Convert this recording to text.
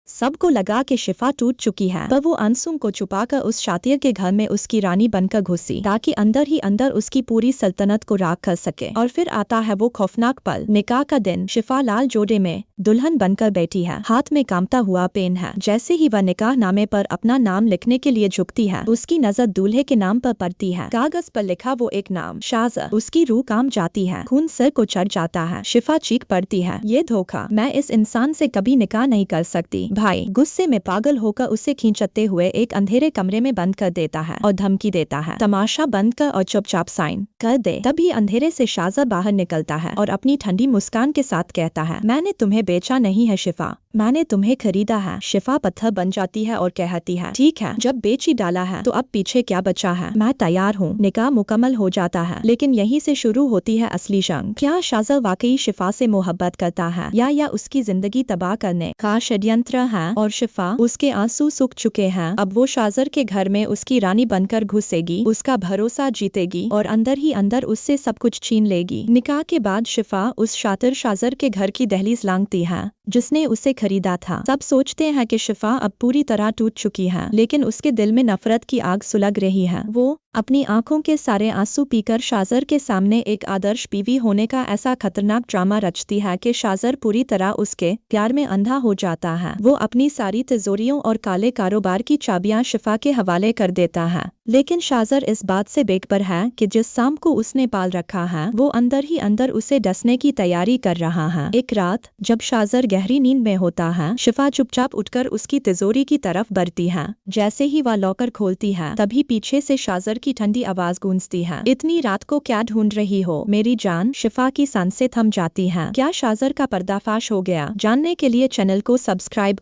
सबको लगा कि शिफा टूट चुकी है, पर वो अंसुम को छुपाकर उस शातिर के घर में उसकी रानी बनकर घुसी ताकि अंदर ही अंदर उसकी पूरी सल्तनत को राख कर सके। और फिर आता है वो खौफनाक पल, निकाह का दिन। शिफा लाल जोड़े में दुल्हन बनकर बैठी है, हाथ में कांपता हुआ पेन है। जैसे ही वह निकाह नामे पर अपना नाम लिखने के लिए झुकती है, उसकी नजर दूल्हे के नाम पर पड़ती है। कागज पर लिखा वो एक नाम, शाज़ा। उसकी रूह कांप जाती है, खून सर को चढ़ जाता है। शिफा चीख पड़ती है, ये धोखा, मैं इस इंसान से कभी निकाह नहीं कर सकती। भाई गुस्से में पागल होकर उसे खींचते हुए एक अंधेरे कमरे में बंद कर देता है और धमकी देता है, तमाशा बंद कर और चुपचाप साइन कर दे। तभी अंधेरे से शाज़ा बाहर निकलता है और अपनी ठंडी मुस्कान के साथ कहता है, मैंने तुम्हें बेचा नहीं है शिफा, मैंने तुम्हें खरीदा है। शिफा पत्थर बन जाती है और कहती है, ठीक है, जब बेच ही डाला है तो अब पीछे क्या बचा है, मैं तैयार हूँ। निकाह मुकम्मल हो जाता है, लेकिन यहीं से शुरू होती है असली जंग। क्या शाज़ा वाकई शिफा से मोहब्बत करता है या उसकी जिंदगी तबाह करने का षड्यंत्र है? और शिफा, उसके आंसू सूख चुके हैं, अब वो शाज़र के घर में उसकी रानी बनकर घुसेगी, उसका भरोसा जीतेगी और अंदर ही अंदर उससे सब कुछ छीन लेगी। निकाह के बाद शिफा उस शातिर शाज़र के घर की दहलीज लांघती है जिसने उसे खरीदा था। सब सोचते हैं कि शिफा अब पूरी तरह टूट चुकी है, लेकिन उसके दिल में नफरत की आग सुलग रही है। वो अपनी आंखों के सारे आंसू पीकर शाज़र के सामने एक आदर्श बीवी होने का ऐसा खतरनाक ड्रामा रचती है कि शाज़र पूरी तरह उसके प्यार में अंधा हो जाता है। वो अपनी सारी तिजोरियों और काले कारोबार की चाबियां शिफा के हवाले कर देता है, लेकिन शाज़र इस बात से बेखबर है कि जिस सांप को उसने पाल रखा है वो अंदर ही अंदर उसे डसने की तैयारी कर रहा है। एक रात जब शाज़र गहरी नींद में होता है, शिफा चुपचाप उठकर उसकी तिजोरी की तरफ बढ़ती है। जैसे ही वह लॉकर खोलती है, तभी पीछे से शाज़र की ठंडी आवाज गूंजती है, इतनी रात को क्या ढूंढ रही हो मेरी जान? शिफा की सांसें थम जाती हैं। क्या शाज़र का पर्दाफाश हो गया? जानने के लिए चैनल को सब्सक्राइब कर